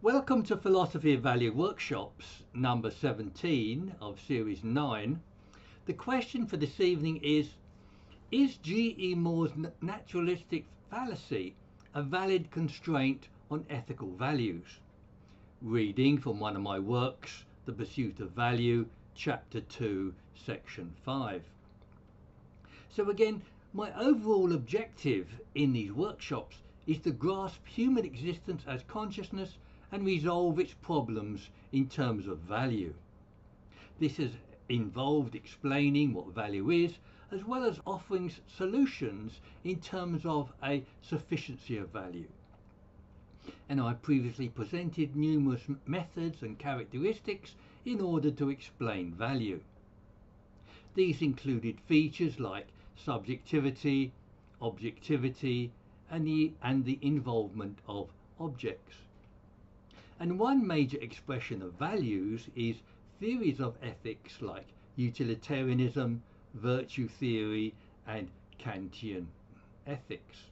Welcome to Philosophy of Value Workshops number 17 of series 9. The question for this evening is G.E. Moore's naturalistic fallacy a valid constraint on ethical values? Reading from one of my works, The Pursuit of Value, chapter 2, section 5. So again, my overall objective in these workshops is to grasp human existence as consciousness and resolve its problems in terms of value. This has involved explaining what value is, as well as offering solutions in terms of a sufficiency of value. And I previously presented numerous methods and characteristics in order to explain value. These included features like subjectivity, objectivity, and the involvement of objects. And one major expression of values is theories of ethics like utilitarianism, virtue theory, and Kantian ethics.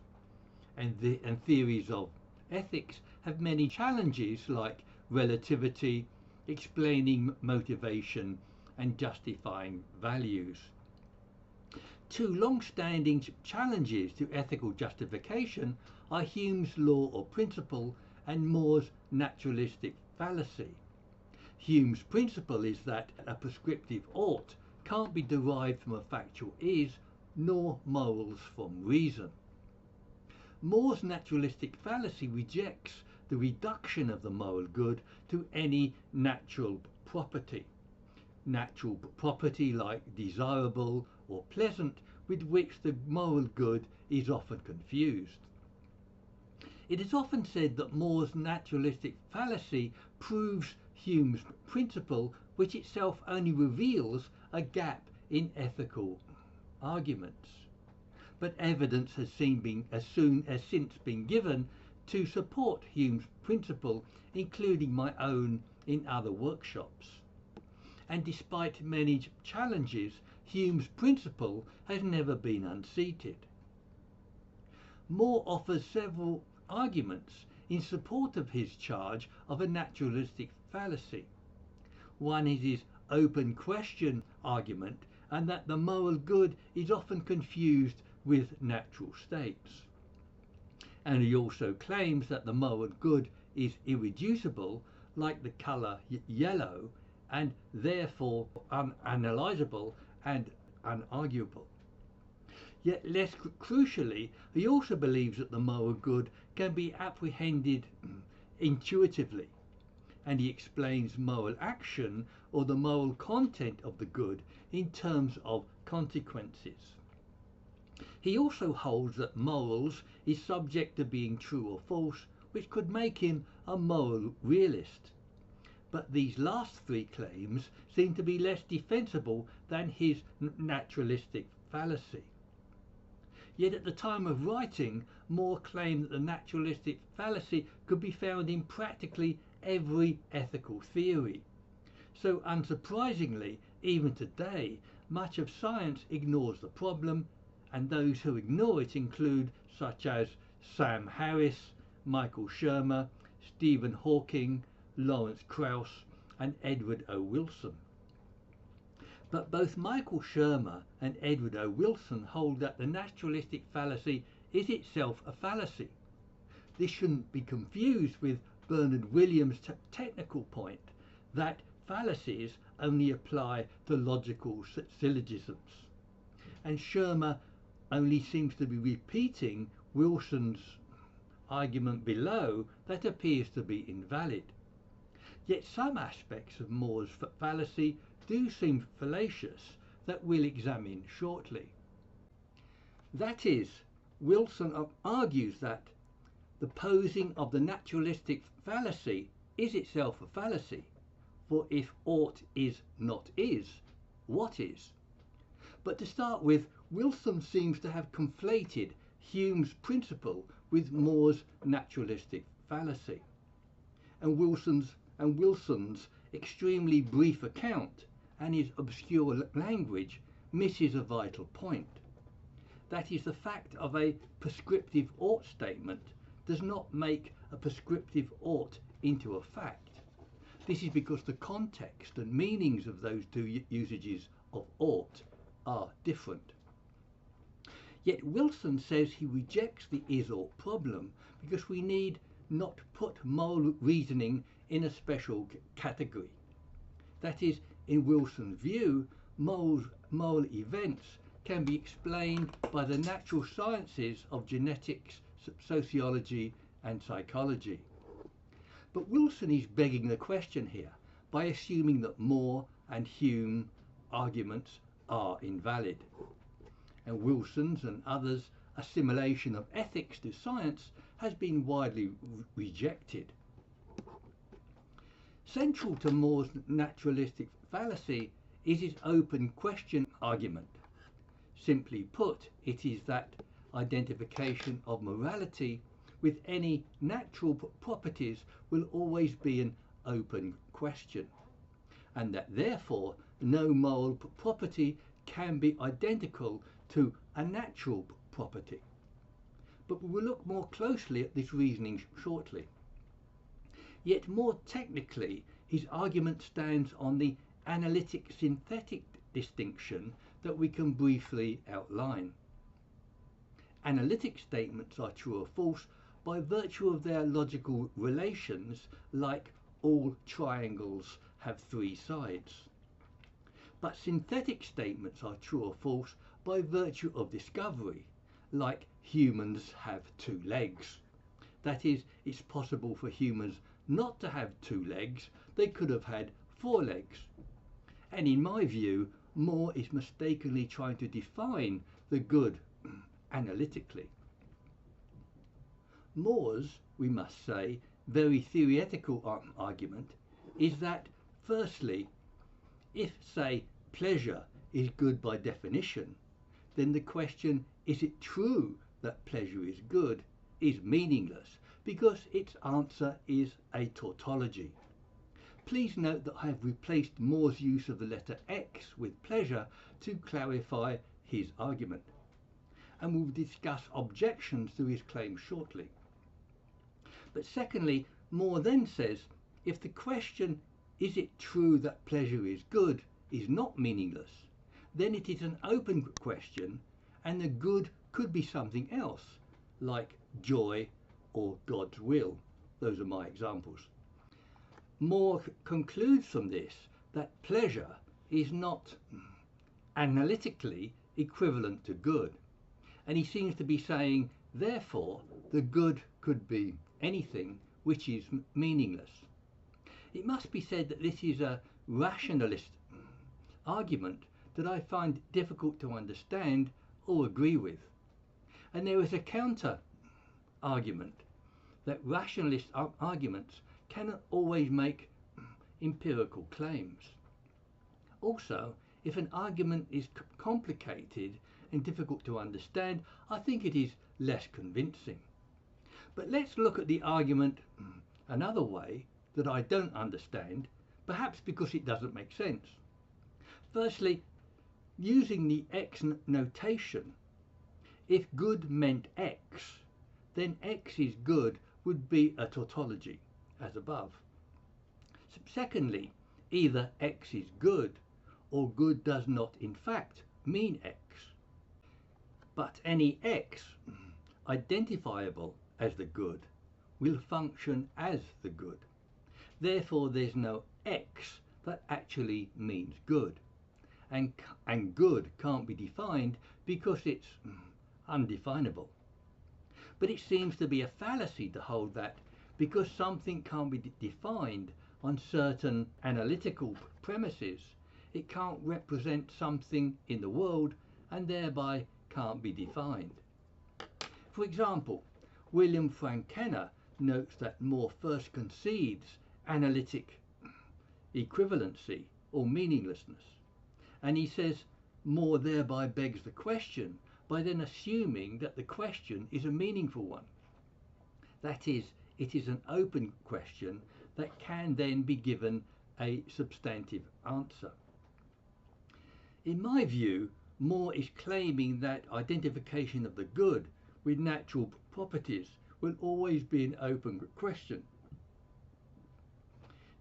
And theories of ethics have many challenges like relativity, explaining motivation, and justifying values. Two long-standing challenges to ethical justification are Hume's law or principle and Moore's naturalistic fallacy. Hume's principle is that a prescriptive ought can't be derived from a factual is, nor morals from reason. Moore's naturalistic fallacy rejects the reduction of the moral good to any natural property. Natural property like desirable or pleasant, with which the moral good is often confused. It is often said that Moore's naturalistic fallacy proves Hume's principle, which itself only reveals a gap in ethical arguments. But evidence has since been given to support Hume's principle, including my own in other workshops. And despite many challenges, Hume's principle has never been unseated. Moore offers several arguments in support of his charge of a naturalistic fallacy. One is his open question argument, and that the moral good is often confused with natural states. And he also claims that the moral good is irreducible, like the colour yellow, and therefore unanalysable and unarguable. Yet less crucially, he also believes that the moral good can be apprehended intuitively, and he explains moral action or the moral content of the good in terms of consequences. He also holds that morals is subject to being true or false, which could make him a moral realist. But these last three claims seem to be less defensible than his naturalistic fallacy. Yet at the time of writing, Moore claimed that the naturalistic fallacy could be found in practically every ethical theory. So unsurprisingly, even today, much of science ignores the problem, and those who ignore it include such as Sam Harris, Michael Shermer, Stephen Hawking, Lawrence Krauss, and Edward O. Wilson. But both Michael Shermer and Edward O. Wilson hold that the naturalistic fallacy is itself a fallacy. This shouldn't be confused with Bernard Williams' technical point that fallacies only apply to logical syllogisms. And Shermer only seems to be repeating Wilson's argument below that appears to be invalid. Yet some aspects of Moore's fallacy do seem fallacious that we'll examine shortly. That is, Wilson argues that the posing of the naturalistic fallacy is itself a fallacy, for if aught is not is, what is? But to start with, Wilson seems to have conflated Hume's principle with Moore's naturalistic fallacy. And Wilson's extremely brief account and his obscure language misses a vital point. That is, the fact of a prescriptive ought statement does not make a prescriptive ought into a fact. This is because the context and meanings of those two usages of ought are different. Yet Wilson says he rejects the is-ought problem because we need not put moral reasoning in a special category. That is, in Wilson's view, moral events can be explained by the natural sciences of genetics, sociology and psychology. But Wilson is begging the question here by assuming that More and Hume arguments are invalid. And Wilson's and others' assimilation of ethics to science has been widely rejected. Central to More's naturalistic fallacy is his open question argument. Simply put, it is that identification of morality with any natural properties will always be an open question, and that therefore no moral property can be identical to a natural property. But we will look more closely at this reasoning shortly. Yet more technically, his argument stands on the analytic-synthetic distinction that we can briefly outline. Analytic statements are true or false by virtue of their logical relations, like all triangles have three sides. But synthetic statements are true or false by virtue of discovery, like humans have two legs. That is, it's possible for humans not to have two legs, they could have had four legs. And in my view, More is mistakenly trying to define the good analytically. More's, we must say, very theoretical argument is that, firstly, if, say, pleasure is good by definition, then the question, is it true that pleasure is good, is meaningless, because its answer is a tautology. Please note that I have replaced More's use of the letter X with pleasure to clarify his argument, and we'll discuss objections to his claim shortly. But secondly, More then says, if the question, is it true that pleasure is good, is not meaningless, then it is an open question, and the good could be something else, like joy or God's will. Those are my examples. More concludes from this that pleasure is not analytically equivalent to good, and he seems to be saying, therefore, the good could be anything which is meaningless. It must be said that this is a rationalist argument that I find difficult to understand or agree with. And there is a counter argument that rationalist arguments cannot always make empirical claims. Also, if an argument is complicated and difficult to understand, I think it is less convincing. But let's look at the argument another way that I don't understand, perhaps because it doesn't make sense. Firstly, using the X notation, if good meant X, then X is good would be a tautology, as above. Secondly, either X is good or good does not in fact mean X. But any X identifiable as the good will function as the good. Therefore, there's no X that actually means good. And good can't be defined because it's undefinable. But it seems to be a fallacy to hold that because something can't be defined on certain analytical premises, it can't represent something in the world and thereby can't be defined. For example, William Frank Kenner notes that More first concedes analytic equivalency or meaninglessness, and he says More thereby begs the question by then assuming that the question is a meaningful one. That is, it is an open question that can then be given a substantive answer. In my view, More is claiming that identification of the good with natural properties will always be an open question.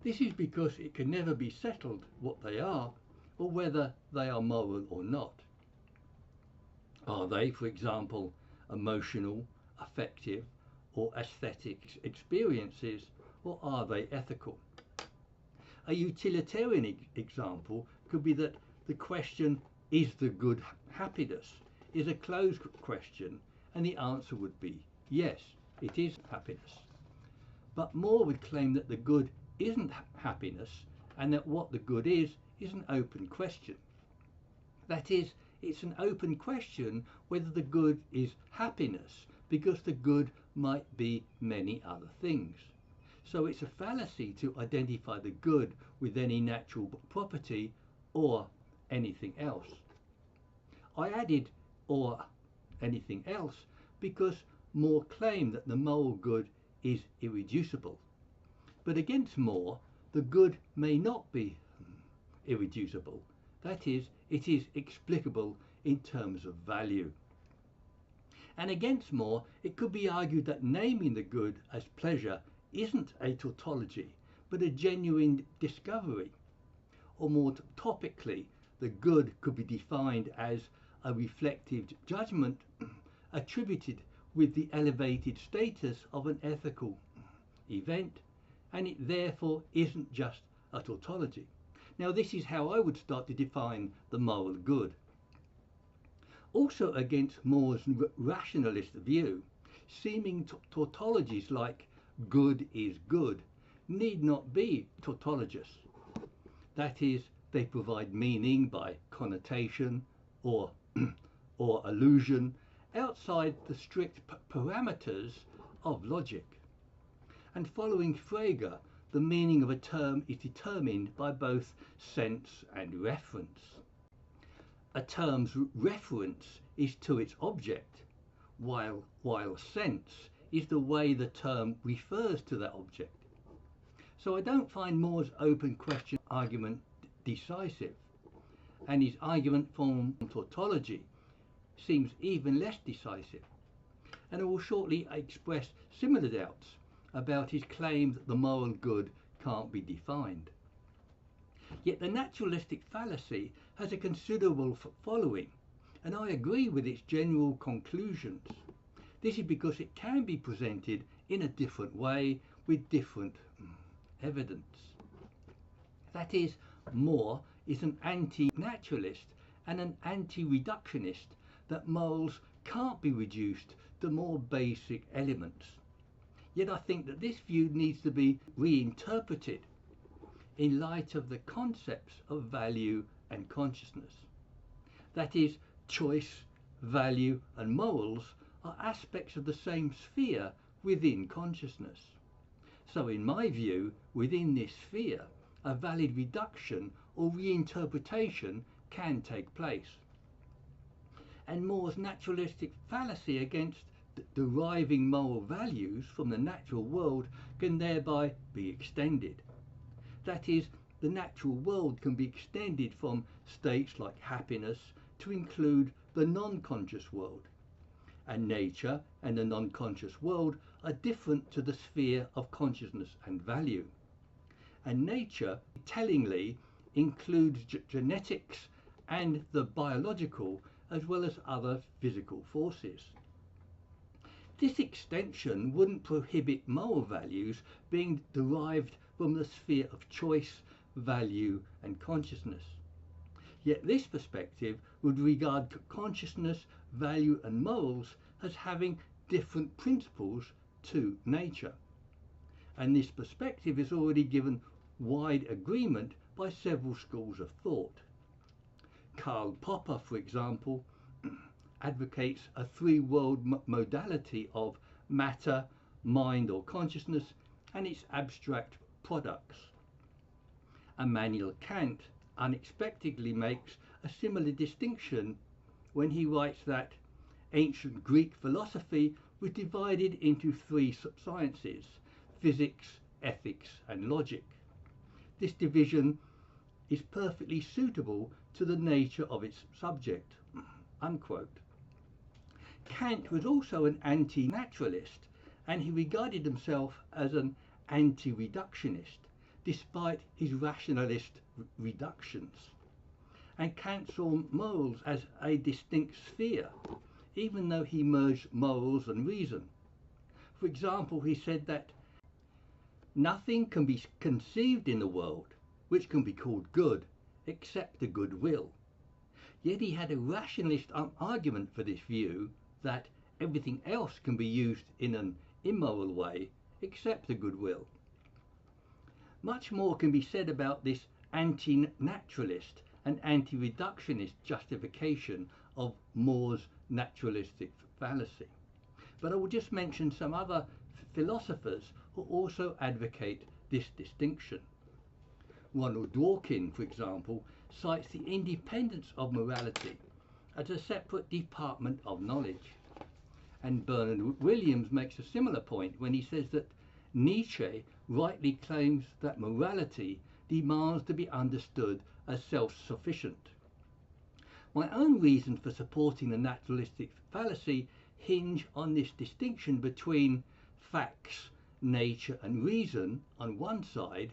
This is because it can never be settled what they are or whether they are moral or not. Are they, for example, emotional, affective, or aesthetic experiences, or are they ethical? A utilitarian example could be that the question, is the good happiness, is a closed question, and the answer would be yes, it is happiness. But More would claim that the good isn't happiness, and that what the good is an open question. That is, it's an open question whether the good is happiness, because the good might be many other things. So it's a fallacy to identify the good with any natural property or anything else. I added or anything else because More claimed that the moral good is irreducible. But against More, the good may not be irreducible. That is, it is explicable in terms of value. And against More, it could be argued that naming the good as pleasure isn't a tautology, but a genuine discovery. Or more topically, the good could be defined as a reflective judgment attributed with the elevated status of an ethical event, and it therefore isn't just a tautology. Now, this is how I would start to define the moral good. Also against More's rationalist view, seeming tautologies like good is good need not be tautologous. That is, they provide meaning by connotation or allusion outside the strict parameters of logic. And following Frege, the meaning of a term is determined by both sense and reference. A term's reference is to its object, while sense is the way the term refers to that object. So I don't find More's open question argument decisive, and his argument from tautology seems even less decisive. And I will shortly express similar doubts about his claim that the moral good can't be defined. Yet the naturalistic fallacy has a considerable following, and I agree with its general conclusions. This is because it can be presented in a different way with different evidence. That is, More is an anti-naturalist and an anti-reductionist that morals can't be reduced to more basic elements. Yet I think that this view needs to be reinterpreted in light of the concepts of value and consciousness. That is, choice, value, and morals are aspects of the same sphere within consciousness. So in my view, within this sphere, a valid reduction or reinterpretation can take place. And More's naturalistic fallacy against deriving moral values from the natural world can thereby be extended. That is, the natural world can be extended from states like happiness to include the non-conscious world. And nature and the non-conscious world are different to the sphere of consciousness and value. And nature, tellingly, includes genetics and the biological as well as other physical forces. This extension wouldn't prohibit moral values being derived from the sphere of choice, value, and consciousness. Yet this perspective would regard consciousness, value, and morals as having different principles to nature. And this perspective is already given wide agreement by several schools of thought. Karl Popper, for example, advocates a three-world modality of matter, mind or consciousness, and its abstract products. Immanuel Kant unexpectedly makes a similar distinction when he writes that ancient Greek philosophy was divided into three sciences: physics, ethics, and logic. This division is perfectly suitable to the nature of its subject. Unquote. Kant was also an anti-naturalist, and he regarded himself as an anti-reductionist. despite his rationalist reductions, and Kant saw morals as a distinct sphere, even though he merged morals and reason. For example, he said that nothing can be conceived in the world which can be called good except the good will. Yet he had a rationalist argument for this view that everything else can be used in an immoral way except the good will. Much more can be said about this anti-naturalist and anti-reductionist justification of More's naturalistic fallacy. But I will just mention some other philosophers who also advocate this distinction. Ronald Dworkin, for example, cites the independence of morality as a separate department of knowledge. And Bernard Williams makes a similar point when he says that Nietzsche rightly claims that morality demands to be understood as self-sufficient. My own reasons for supporting the naturalistic fallacy hinge on this distinction between facts, nature and reason on one side,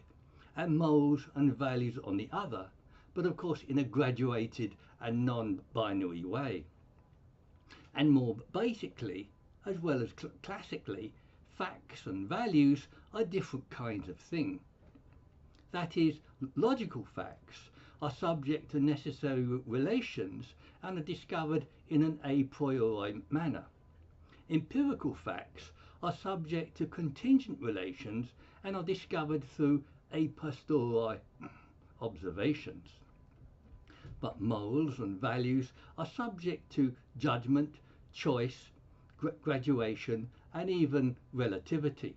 and morals and values on the other, but of course in a graduated and non-binary way. And more basically, as well as classically, facts and values are different kinds of thing. That is, logical facts are subject to necessary relations and are discovered in an a priori manner. Empirical facts are subject to contingent relations and are discovered through a posteriori observations. But morals and values are subject to judgment, choice, graduation, and even relativity.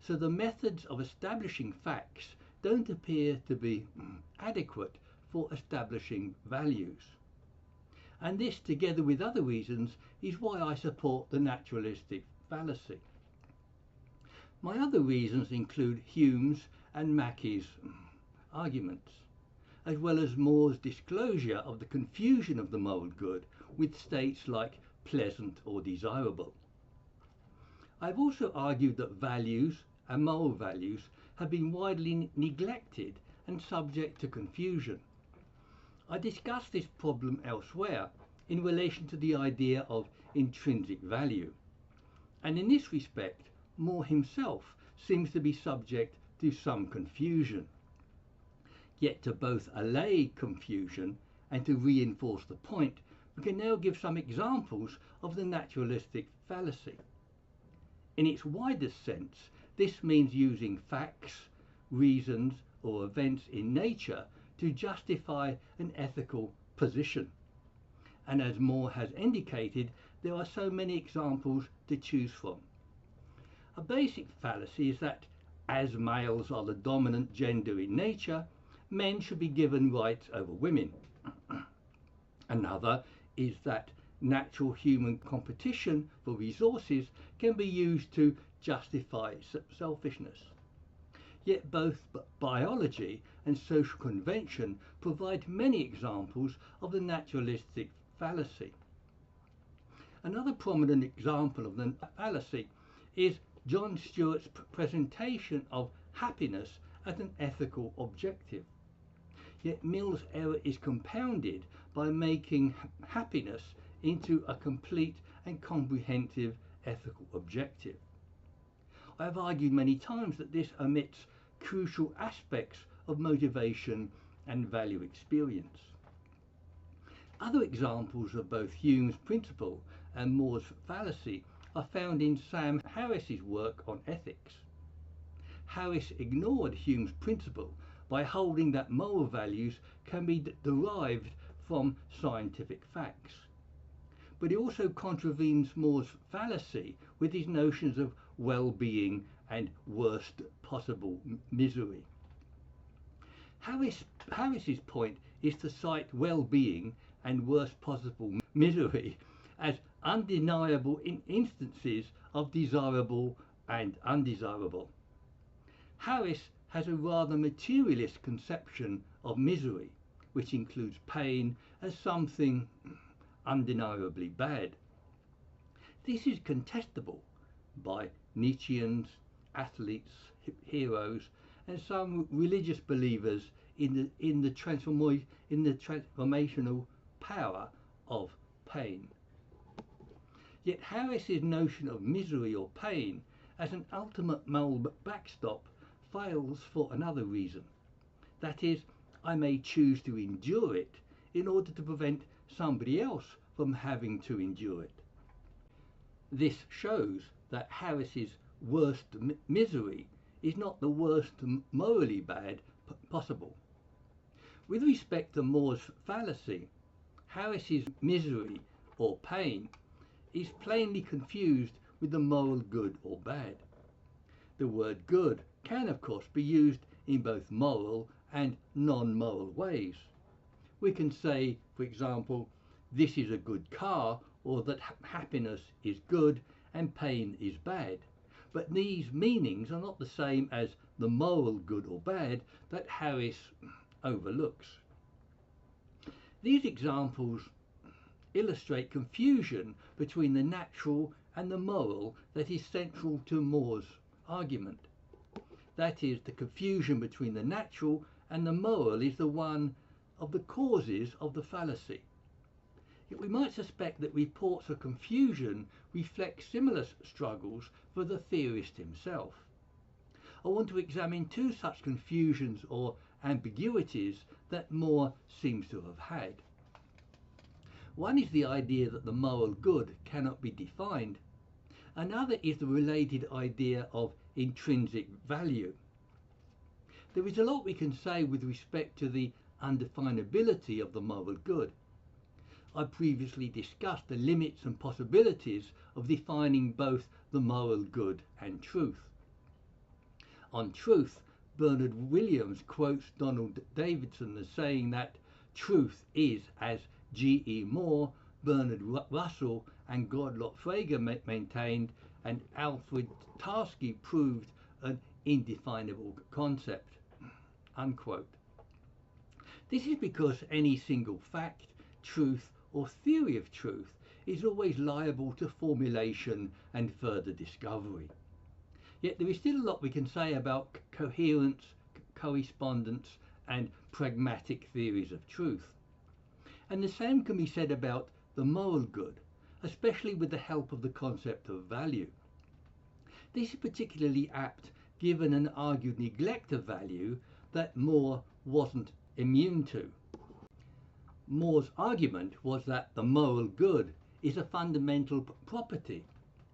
So the methods of establishing facts don't appear to be adequate for establishing values. And this, together with other reasons, is why I support the naturalistic fallacy. My other reasons include Hume's and Mackey's arguments, as well as More's disclosure of the confusion of the moral good with states like pleasant or desirable. I've also argued that values and moral values have been widely neglected and subject to confusion. I discussed this problem elsewhere in relation to the idea of intrinsic value, and in this respect More himself seems to be subject to some confusion. Yet to both allay confusion and to reinforce the point, we can now give some examples of the naturalistic fallacy. In its widest sense, this means using facts, reasons, or events in nature to justify an ethical position. And as More has indicated, there are so many examples to choose from. A basic fallacy is that, as males are the dominant gender in nature, men should be given rights over women. Another is that natural human competition for resources can be used to justify selfishness. Yet both biology and social convention provide many examples of the naturalistic fallacy. Another prominent example of the fallacy is John Stuart's presentation of happiness as an ethical objective. Yet Mill's error is compounded by making happiness into a complete and comprehensive ethical objective. I have argued many times that this omits crucial aspects of motivation and value experience. Other examples of both Hume's principle and More's fallacy are found in Sam Harris's work on ethics. Harris ignored Hume's principle by holding that moral values can be derived from scientific facts. But he also contravenes More's fallacy with his notions of well-being and worst possible misery. Harris's point is to cite well-being and worst possible misery as undeniable instances of desirable and undesirable. Harris has a rather materialist conception of misery, which includes pain as something undeniably bad. This is contestable by Nietzscheans, athletes, heroes, and some religious believers in the transformational power of pain. Yet Harris's notion of misery or pain as an ultimate moral backstop fails for another reason. That is, I may choose to endure it in order to prevent somebody else from having to endure it. This shows that Harris's worst misery is not the worst morally bad possible. With respect to More's fallacy, Harris's misery or pain is plainly confused with the moral good or bad. The word good can of course be used in both moral and non-moral ways. We can say, for example, this is a good car, or that happiness is good and pain is bad. But these meanings are not the same as the moral good or bad that Harris overlooks. These examples illustrate confusion between the natural and the moral that is central to More's argument. That is, the confusion between the natural and the moral is the one of the causes of the fallacy. Yet we might suspect that reports of confusion reflect similar struggles for the theorist himself. I want to examine two such confusions or ambiguities that More seems to have had. One is the idea that the moral good cannot be defined. Another is the related idea of intrinsic value. There is a lot we can say with respect to the undefinability of the moral good. I previously discussed the limits and possibilities of defining both the moral good and truth. On truth, Bernard Williams quotes Donald Davidson as saying that truth is, as G.E. Moore, Bernard Russell and Gottlob Frege maintained, and Alfred Tarski proved, an indefinable concept, unquote. This is because any single fact, truth or theory of truth is always liable to formulation and further discovery. Yet there is still a lot we can say about coherence, correspondence and pragmatic theories of truth. And the same can be said about the moral good, especially with the help of the concept of value. This is particularly apt given an argued neglect of value that More wasn't immune to. More's argument was that the moral good is a fundamental property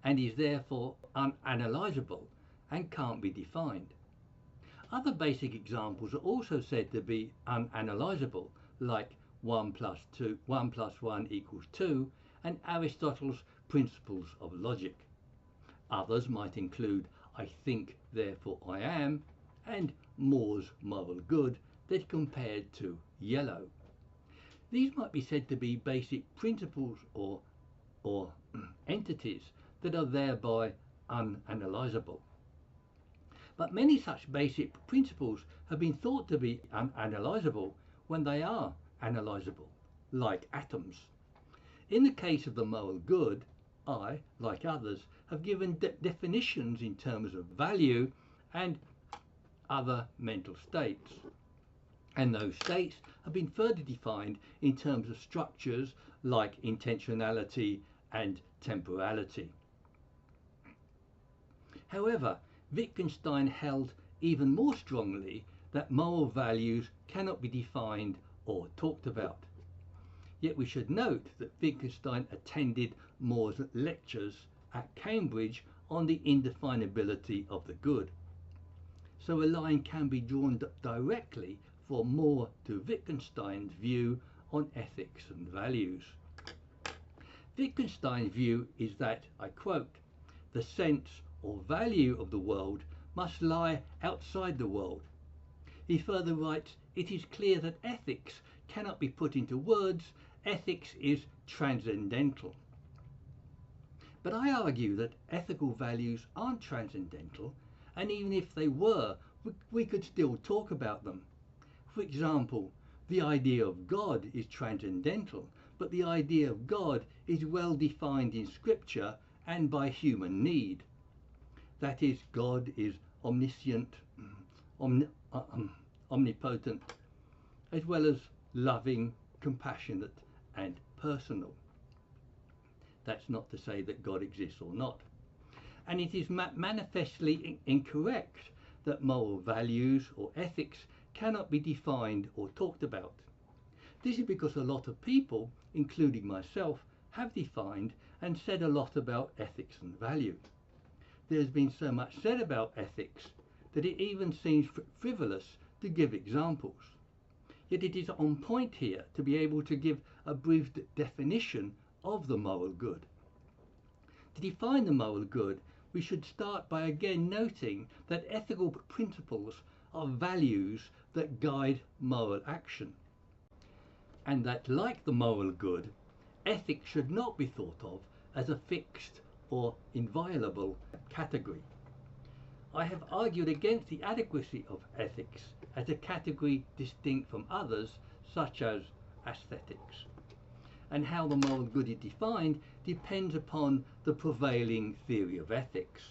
and is therefore unanalysable and can't be defined. Other basic examples are also said to be unanalysable, like 1 plus 1 equals 2 and Aristotle's principles of logic. Others might include I think, therefore I am, and More's moral good that compared to yellow. These might be said to be basic principles or entities that are thereby unanalysable. But many such basic principles have been thought to be unanalysable when they are analysable, like atoms. In the case of the moral good, I, like others, have given definitions in terms of value and other mental states. And those states have been further defined in terms of structures like intentionality and temporality. However, Wittgenstein held even more strongly that moral values cannot be defined or talked about. Yet we should note that Wittgenstein attended More's lectures at Cambridge on the indefinability of the good. So a line can be drawn directly from More to Wittgenstein's view on ethics and values. Wittgenstein's view is that, I quote, the sense or value of the world must lie outside the world. He further writes, it is clear that ethics cannot be put into words, ethics is transcendental. But I argue that ethical values aren't transcendental, and even if they were, we could still talk about them. For example, the idea of God is transcendental, but the idea of God is well defined in Scripture and by human need. That is, God is omniscient, omnipotent, as well as loving, compassionate, and personal. That's not to say that God exists or not. And it is manifestly incorrect that moral values or ethics cannot be defined or talked about. This is because a lot of people, including myself, have defined and said a lot about ethics and value. There has been so much said about ethics that it even seems frivolous to give examples. Yet it is on point here to be able to give a brief definition of the moral good. To define the moral good, we should start by again noting that ethical principles are values that guide moral action, and that, like the moral good, ethics should not be thought of as a fixed or inviolable category. I have argued against the adequacy of ethics as a category distinct from others, such as aesthetics. And how the moral good is defined depends upon the prevailing theory of ethics.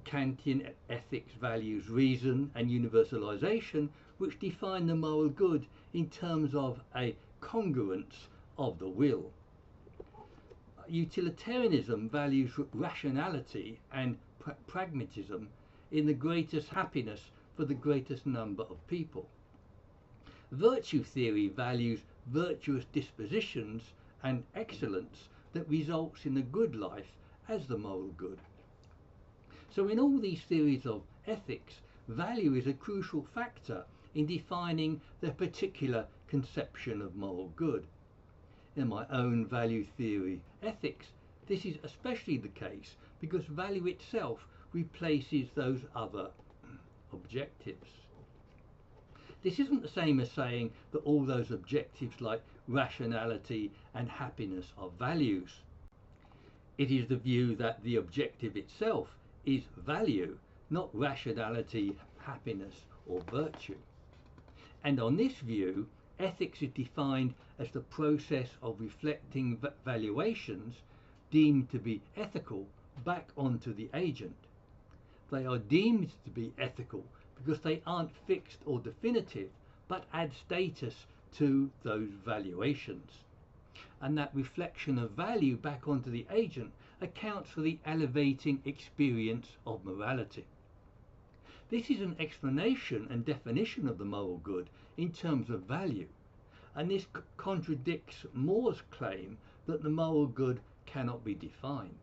Kantian ethics values reason and universalization, which define the moral good in terms of a congruence of the will. Utilitarianism values rationality and pragmatism in the greatest happiness for the greatest number of people. Virtue theory values virtuous dispositions and excellence that results in a good life as the moral good. So in all these theories of ethics, value is a crucial factor in defining their particular conception of moral good. In my own value theory ethics, this is especially the case because value itself replaces those other objectives. This isn't the same as saying that all those objectives like rationality and happiness are values. It is the view that the objective itself is value, not rationality, happiness, or virtue. And on this view, ethics is defined as the process of reflecting valuations deemed to be ethical back onto the agent. They are deemed to be ethical because they aren't fixed or definitive, but add status to those valuations. And that reflection of value back onto the agent accounts for the elevating experience of morality. This is an explanation and definition of the moral good in terms of value, and this contradicts More's claim that the moral good cannot be defined.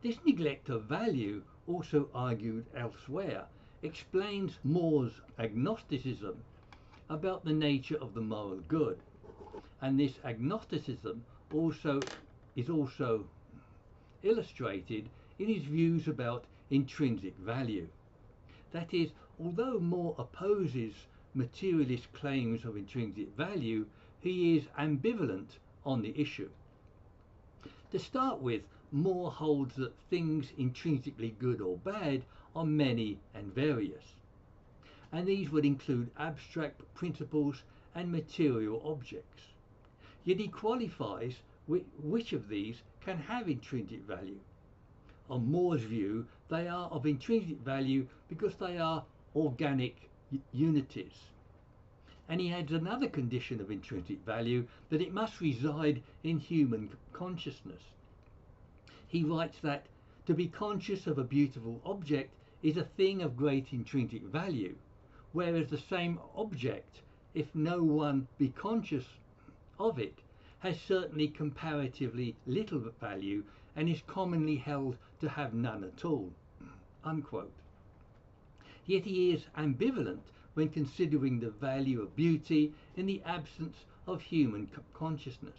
This neglect of value, also argued elsewhere, explains More's agnosticism about the nature of the moral good, and this agnosticism is also illustrated in his views about intrinsic value. That is, although More opposes materialist claims of intrinsic value, he is ambivalent on the issue. To start with, More holds that things intrinsically good or bad are many and various, and these would include abstract principles and material objects. Yet he qualifies which of these can have intrinsic value. On More's view, they are of intrinsic value because they are organic unities. And he adds another condition of intrinsic value, that it must reside in human consciousness. He writes that to be conscious of a beautiful object is a thing of great intrinsic value, whereas the same object, if no one be conscious of it, has certainly comparatively little value and is commonly held to have none at all." Unquote. Yet he is ambivalent when considering the value of beauty in the absence of human consciousness.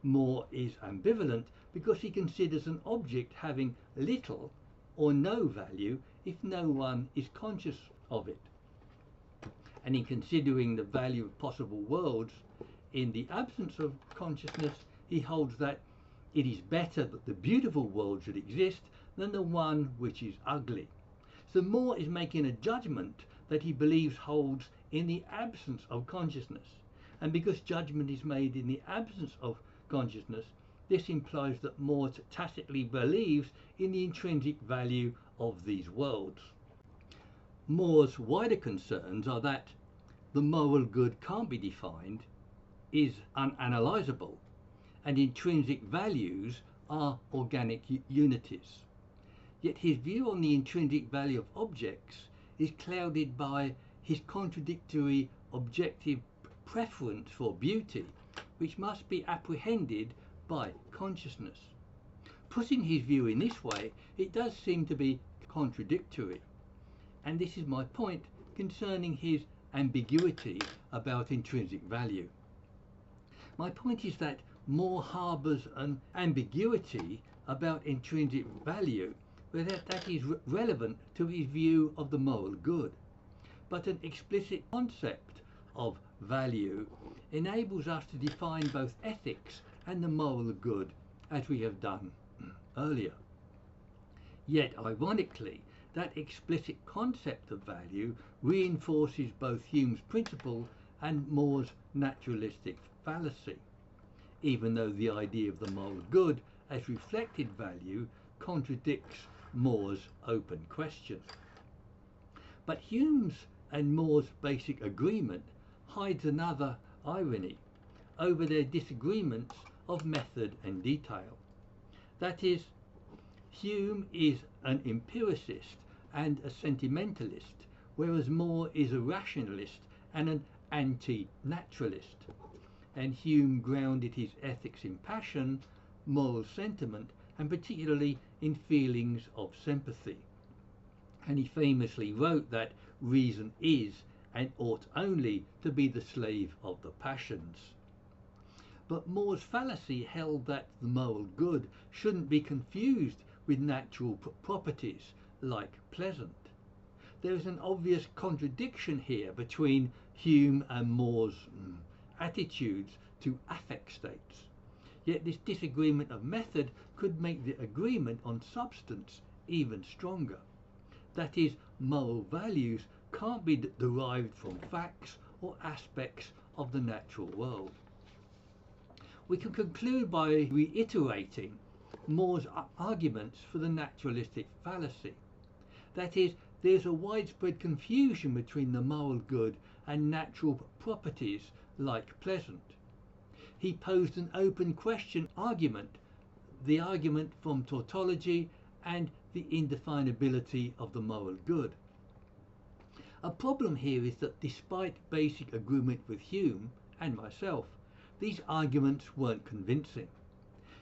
More is ambivalent because he considers an object having little or no value if no one is conscious of it. And in considering the value of possible worlds in the absence of consciousness, he holds that it is better that the beautiful world should exist than the one which is ugly. So More is making a judgment that he believes holds in the absence of consciousness. And because judgment is made in the absence of consciousness, this implies that More tacitly believes in the intrinsic value of these worlds. More's wider concerns are that the moral good can't be defined, is unanalysable, and intrinsic values are organic unities. Yet his view on the intrinsic value of objects is clouded by his contradictory objective preference for beauty, which must be apprehended by consciousness. Putting his view in this way, it does seem to be contradictory. And this is my point concerning his ambiguity about intrinsic value. My point is that More harbours an ambiguity about intrinsic value, but that is relevant to his view of the moral good. But an explicit concept of value enables us to define both ethics and the moral good, as we have done earlier. Yet, ironically, that explicit concept of value reinforces both Hume's principle and More's naturalistic fallacy, even though the idea of the moral good as reflected value contradicts More's open question. But Hume's and More's basic agreement hides another irony over their disagreements of method and detail. That is, Hume is an empiricist and a sentimentalist, whereas More is a rationalist and an anti-naturalist. And Hume grounded his ethics in passion, moral sentiment, and particularly in feelings of sympathy. And he famously wrote that reason is and ought only to be the slave of the passions. But More's fallacy held that the moral good shouldn't be confused with natural properties like pleasant. There is an obvious contradiction here between Hume and More's attitudes to affect states. Yet this disagreement of method could make the agreement on substance even stronger. That is, moral values can't be derived from facts or aspects of the natural world. We can conclude by reiterating More's arguments for the naturalistic fallacy. That is, there's a widespread confusion between the moral good and natural properties like pleasant. He posed an open question argument, the argument from tautology and the indefinability of the moral good. A problem here is that despite basic agreement with Hume and myself, these arguments weren't convincing.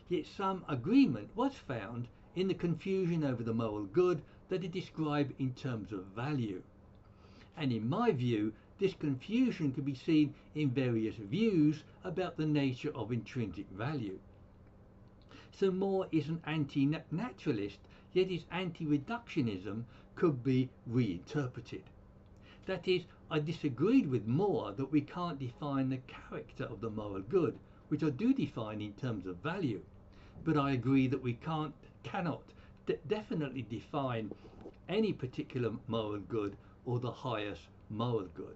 Yet some agreement was found in the confusion over the moral good that are described in terms of value. And in my view, this confusion can be seen in various views about the nature of intrinsic value. So More is an anti-naturalist, yet his anti-reductionism could be reinterpreted. That is, I disagreed with More that we can't define the character of the moral good, which I do define in terms of value. But I agree that we cannot definitely define any particular moral good or the highest moral good.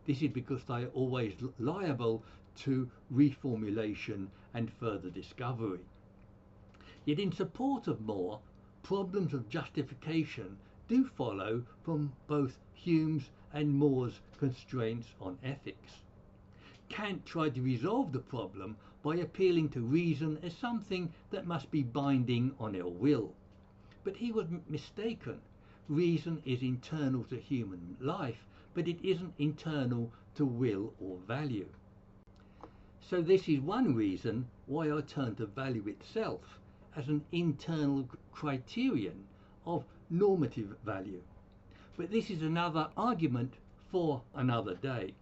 This is because they are always liable to reformulation and further discovery. Yet in support of More, problems of justification do follow from both Hume's and More's constraints on ethics. Kant tried to resolve the problem by appealing to reason as something that must be binding on our will. But he was mistaken. Reason is internal to human life, but it isn't internal to will or value. So this is one reason why I turn to value itself as an internal criterion of normative value. But this is another argument for another day.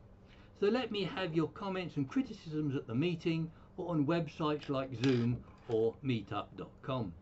So let me have your comments and criticisms at the meeting or on websites like Zoom or meetup.com.